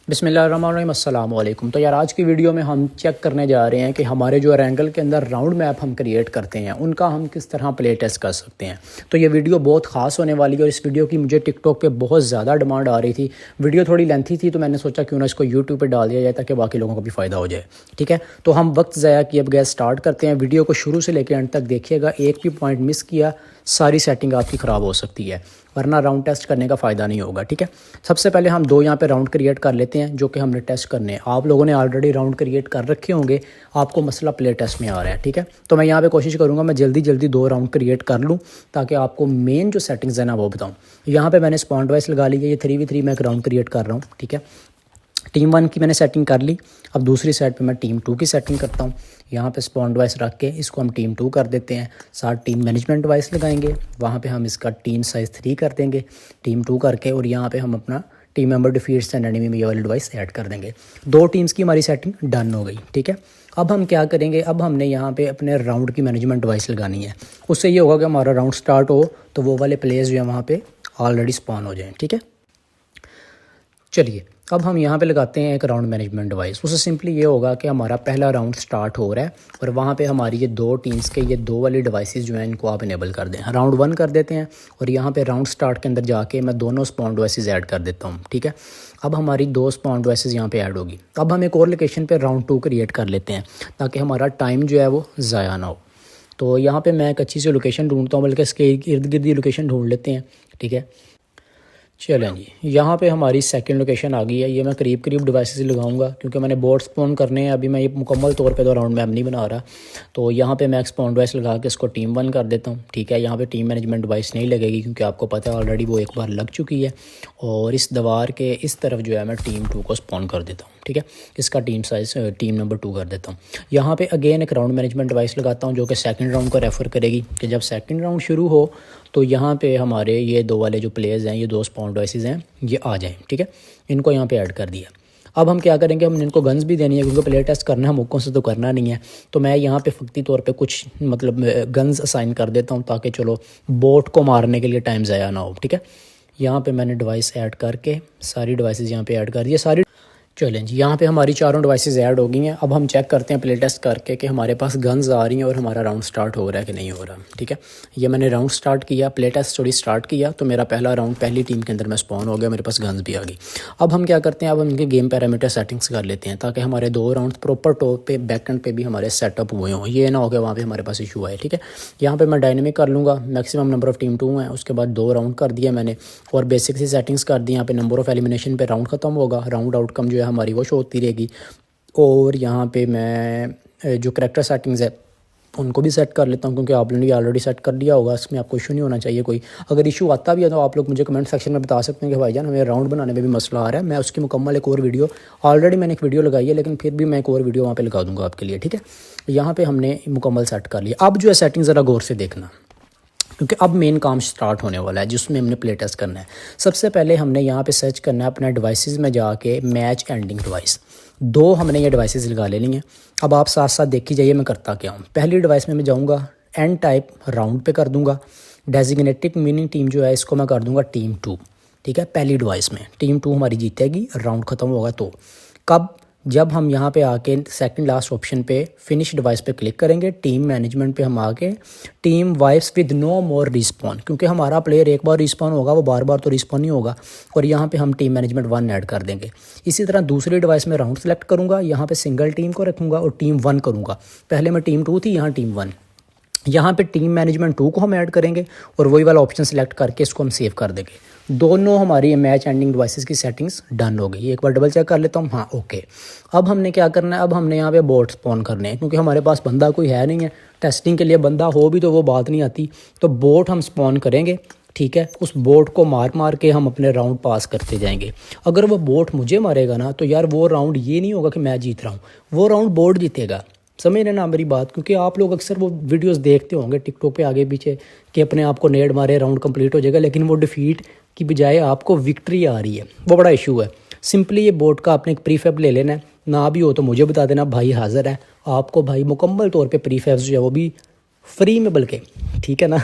बिस्मिल्लाहिर्रहमानिर्रहीम अस्सलाम वालेकुम। तो यार आज की वीडियो में हम चेक करने जा रहे हैं कि हमारे जो रैंगल के अंदर राउंड मैप हम क्रिएट करते हैं उनका हम किस तरह प्ले टेस्ट कर सकते हैं। तो ये वीडियो बहुत ख़ास होने वाली है और इस वीडियो की मुझे टिकटॉक पे बहुत ज़्यादा डिमांड आ रही थी। वीडियो थोड़ी लेंथी थी तो मैंने सोचा क्यों ना इसको यूट्यूब पर डाल दिया जाए ताकि बाकी लोगों को भी फ़ायदा हो जाए। ठीक है, तो हम वक्त ज़ाया किए बगैर स्टार्ट करते हैं। वीडियो को शुरू से लेकर एंड तक देखिएगा, एक भी पॉइंट मिस किया सारी सेटिंग आपकी ख़राब हो सकती है, वरना राउंड टेस्ट करने का फ़ायदा नहीं होगा। ठीक है, सबसे पहले हम दो यहाँ पे राउंड क्रिएट कर लेते हैं जो कि हमने टेस्ट करने हैं। आप लोगों ने ऑलरेडी राउंड क्रिएट कर रखे होंगे, आपको मसला प्ले टेस्ट में आ रहा है। ठीक है, तो मैं यहाँ पे कोशिश करूँगा मैं जल्दी जल्दी दो राउंड क्रिएट कर लूँ ताकि आपको मेन जो सेटिंग्स है ना वो बताऊँ। यहाँ पर मैंने स्पॉन डिवाइस लगा ली है, ये 3v3 मैं एक राउंड क्रिएट कर रहा हूँ। ठीक है, टीम 1 की मैंने सेटिंग कर ली। अब दूसरी साइड पे मैं टीम 2 की सेटिंग करता हूँ। यहाँ पे स्पॉन डिवाइस रख के इसको हम टीम 2 कर देते हैं। साथ टीम मैनेजमेंट डिवाइस लगाएंगे, वहाँ पे हम इसका टीम साइज़ 3 कर देंगे टीम 2 करके, और यहाँ पे हम अपना team member defeats and enemy में ये वाली डिवाइस ऐड कर देंगे। दो टीम्स की हमारी सेटिंग डन हो गई। ठीक है, अब हम क्या करेंगे, अब हमने यहाँ पे अपने राउंड की मैनेजमेंट डिवाइस लगानी है। उससे ये होगा कि हमारा राउंड स्टार्ट हो तो वो वाले प्लेयर्स जो है वहाँ पर ऑलरेडी स्पॉन हो जाएँ। ठीक है, चलिए अब हम यहाँ पे लगाते हैं एक राउंड मैनेजमेंट डिवाइस। उससे सिंपली ये होगा कि हमारा पहला राउंड स्टार्ट हो रहा है और वहाँ पे हमारी ये दो टीम्स के ये दो वाली डिवाइसेस जो हैं इनको आप इनेबल कर दें। राउंड 1 कर देते हैं और यहाँ पे राउंड स्टार्ट के अंदर जाके मैं दोनों स्पॉन डिवाइसेस ऐड कर देता हूँ। ठीक है, अब हमारी दो स्पॉन डिवाइसेस यहाँ पे ऐड होगी। अब हम एक और लोकेशन पर राउंड 2 क्रिएट कर लेते हैं ताकि हमारा टाइम जो है वो ज़ाया ना हो। तो यहाँ पर मैं एक अच्छी सी लोकेशन ढूँढता हूँ, बल्कि इसके इर्द गिर्द लोकेशन ढूँढ लेते हैं। ठीक है, चलें जी, यहाँ पे हमारी सेकंड लोकेशन आ गई है। ये मैं करीब करीब डिवाइसेस लगाऊंगा क्योंकि मैंने बोर्ड स्पॉन करने हैं। अभी मैं ये मुकम्मल तौर पे तो राउंड मैप नहीं बना रहा। तो यहाँ पे मैं एक स्पॉन डिवाइस लगा के इसको टीम 1 कर देता हूँ। ठीक है, यहाँ पे टीम मैनेजमेंट डिवाइस नहीं लगेगी क्योंकि आपको पता है ऑलरेडी वो एक बार लग चुकी है। और इस दीवार के इस तरफ जो है मैं टीम 2 को स्पॉन कर देता हूँ। ठीक है, इसका टीम साइज़ टीम नंबर 2 कर देता हूँ। यहाँ पे अगेन एक राउंड मैनेजमेंट डिवाइस लगाता हूँ जो कि सेकंड राउंड को रेफ़र करेगी कि जब सेकंड राउंड शुरू हो तो यहाँ पे हमारे ये दो वाले जो प्लेयर्स हैं, ये दो स्पॉन डिवाइसेस हैं, ये आ जाएं। ठीक है, इनको यहाँ पे ऐड कर दिया। अब हम क्या करेंगे, हम इनको गन्स भी देनी है क्योंकि प्ले टेस्ट करना है, मुक्कों से तो करना नहीं है। तो मैं यहाँ पे फ़क्ती तौर पे कुछ मतलब गन्स असाइन कर देता हूँ ताकि चलो बोट को मारने के लिए टाइम ज़ाया ना हो। ठीक है, यहाँ पे मैंने डिवाइस ऐड करके सारी डिवाइसेस यहाँ पे ऐड कर दिए सारी। चलें जी, यहाँ पे हमारी चारों डिवाइसेस ऐड हो गई हैं। अब हम चेक करते हैं प्ले टेस्ट करके कि हमारे पास गन्स आ रही हैं और हमारा राउंड स्टार्ट हो रहा है कि नहीं हो रहा। ठीक है, ये मैंने राउंड स्टार्ट किया, प्ले टेस्ट थोड़ी स्टार्ट किया तो मेरा पहला राउंड पहली टीम के अंदर मैं स्पॉन हो गया, मेरे पास गन्स भी आ गई। अब हम क्या करते हैं, अब हम इनके गेम पैरामीटर सेटिंग्स कर लेते हैं ताकि हमारे दो राउंड प्रॉपर टॉप पे बैक एंड पे भी हमारे सेटअप हुए हों, ये ना हो कि वहाँ पर हमारे पास इशू आए। ठीक है, यहाँ पर मैं डायनेमिक कर लूँगा, मैक्सिमम नंबर ऑफ़ टीम 2 है, उसके बाद दो राउंड कर दिया मैंने और बेसिक सी सेटिंग्स कर दी। यहाँ पे नंबर ऑफ़ एलिमिनेशन पे राउंड ख़त्म होगा, राउंड आउटकम जो है हमारी वो शो होती रहेगी। और यहाँ पे मैं जो करैक्टर सेटिंग्स है उनको भी सेट कर लेता हूँ क्योंकि आप लोगों ने ऑलरेडी सेट कर दिया होगा, इसमें आपको इशू नहीं होना चाहिए कोई। अगर इशू आता भी है तो आप लोग मुझे कमेंट सेक्शन में बता सकते हैं कि भाईजान हमें राउंड बनाने में भी मसला आ रहा है। मैं उसकी मुकम्मल एक और वीडियो ऑलरेडी मैंने एक वीडियो लगाई है, लेकिन फिर भी मैं एक और वीडियो वहाँ पर लगा दूँगा आपके लिए। ठीक है, यहाँ पर हमने मुकम्मल सेट कर लिया। अब जो है सेटिंग ज़रा गौर से देखना क्योंकि अब मेन काम स्टार्ट होने वाला है जिसमें हमने प्ले टेस्ट करना है। सबसे पहले हमने यहाँ पे सर्च करना है अपना डिवाइसेस में जाके मैच एंडिंग डिवाइस। दो हमने ये डिवाइसेस लगा लेनी है। अब आप साथ साथ देखी जाइए मैं करता क्या हूँ। पहली डिवाइस में मैं जाऊँगा एंड टाइप राउंड पे कर दूँगा, डेजिग्नेटेड मीनिंग टीम जो है इसको मैं कर दूँगा टीम 2। ठीक है, पहली डिवाइस में टीम 2 हमारी जीतेगी, राउंड ख़त्म होगा। तो कब, जब हम यहाँ पे आके सेकंड लास्ट ऑप्शन पे फिनिश डिवाइस पे क्लिक करेंगे, टीम मैनेजमेंट पे हम आके team wipes with no more respawn, क्योंकि हमारा प्लेयर एक बार रिस्पॉन होगा वो बार बार तो रिस्पॉन नहीं होगा, और यहाँ पे हम टीम मैनेजमेंट 1 ऐड कर देंगे। इसी तरह दूसरी डिवाइस में राउंड सेलेक्ट करूँगा, यहाँ पे सिंगल टीम को रखूँगा और टीम 1 करूँगा। पहले मैं टीम 2 थी, यहाँ टीम 1, यहाँ पे टीम मैनेजमेंट 2 को हम ऐड करेंगे और वही वाला ऑप्शन सेलेक्ट करके इसको हम सेव कर देंगे। दोनों हमारी मैच एंडिंग डिवाइसेस की सेटिंग्स डन हो गई। एक बार डबल चेक कर लेता हूँ, हाँ ओके। अब हमने क्या करना है, अब हमने यहाँ पे बोट स्पॉन करने हैं क्योंकि हमारे पास बंदा कोई है नहीं है। टेस्टिंग के लिए बंदा हो भी तो वो बात नहीं आती, तो बोट हम स्पॉन करेंगे। ठीक है, उस बोट को मार मार के हम अपने राउंड पास करते जाएंगे। अगर वो बोट मुझे मारेगा ना तो यार वो राउंड ये नहीं होगा कि मैं जीत रहा हूँ, वो राउंड बोट जीतेगा। समझ रहे ना मेरी बात, क्योंकि आप लोग अक्सर वो वीडियोस देखते होंगे टिकटॉक पे आगे पीछे कि अपने आप को नेड मारे राउंड कंप्लीट हो जाएगा, लेकिन वो डिफीट की बजाय आपको विक्ट्री आ रही है, वो बड़ा इशू है। सिंपली ये बोट का आपने एक प्रीफैब ले लेना है, ना भी हो तो मुझे बता देना, भाई हाजिर है आपको भाई मुकम्मल तौर पे प्रीफैब्स जो है वो भी फ्री में, बल्कि ठीक है ना।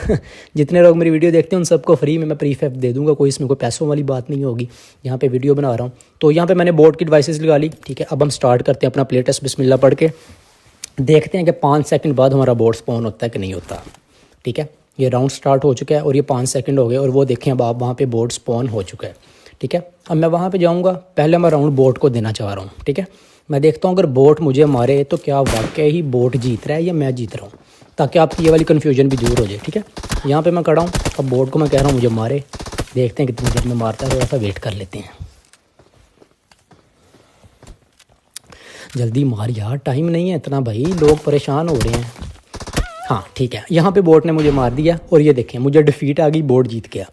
जितने लोग मेरी वीडियो देखते हैं उन सबको फ्री में मैं प्रीफैब दे दूंगा, कोई इसमें कोई पैसों वाली बात नहीं होगी। यहाँ पे वीडियो बना रहा हूँ तो यहाँ पे मैंने बोर्ड की डिवाइसेस लगा ली, ठीक है। अब हम स्टार्ट करते हैं अपना प्ले टेस्ट बिस्मिल्लाह पढ़ के, देखते हैं कि 5 सेकंड बाद हमारा बोर्ड स्पॉन होता है कि नहीं होता, ठीक है। ये राउंड स्टार्ट हो चुका है और ये 5 सेकंड हो गए और वो देखें अब आप वहाँ पे बोर्ड स्पॉन हो चुका है, ठीक है। अब मैं वहाँ पे जाऊँगा, पहले मैं राउंड बोर्ड को देना चाह रहा हूँ, ठीक है। मैं देखता हूँ अगर बोर्ड मुझे मारे तो क्या वाकई ही बोर्ड जीत रहा है या मैं जीत रहा हूँ, ताकि आपकी ये वाली कन्फ्यूजन भी दूर हो जाए, ठीक है। यहाँ पे मैं खड़ा हूँ, अब बोर्ड को मैं कह रहा हूँ मुझे मारे, देखते हैं कितनी देर में मारता है, थोड़ा सा वेट कर लेते हैं। जल्दी मार यार, टाइम नहीं है इतना भाई, लोग परेशान हो रहे हैं। हाँ ठीक है, यहाँ पे बोर्ड ने मुझे मार दिया और ये देखें मुझे डिफीट आ गई, बोर्ड जीत गया।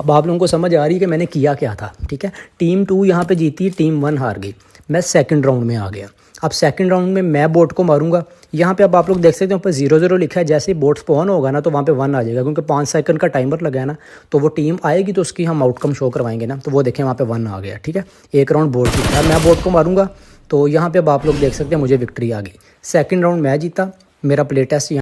अब आप लोगों को समझ आ रही है कि मैंने किया क्या था, ठीक है। टीम 2 यहाँ पे जीती, टीम 1 हार गई, मैं सेकंड राउंड में आ गया। अब सेकंड राउंड में मैं बोर्ड को मारूंगा, यहाँ पे अब आप लोग देख सकते हैं ऊपर 0-0 लिखा है, जैसे ही बोर्ड स्पॉन होगा ना तो वहाँ पे 1 आ जाएगा, क्योंकि 5 सेकंड का टाइमर लगा है ना, तो वो टीम आएगी तो उसकी हम आउटकम शो करवाएंगे ना, तो वो देखें वहाँ पे 1 आ गया, ठीक है। एक राउंड बोर्ड जीता, मैं बोर्ड को मारूंगा तो यहाँ पे अब आप लोग देख सकते हैं मुझे विक्ट्री आ गई। सेकंड राउंड मैं जीता, मेरा प्ले टेस्ट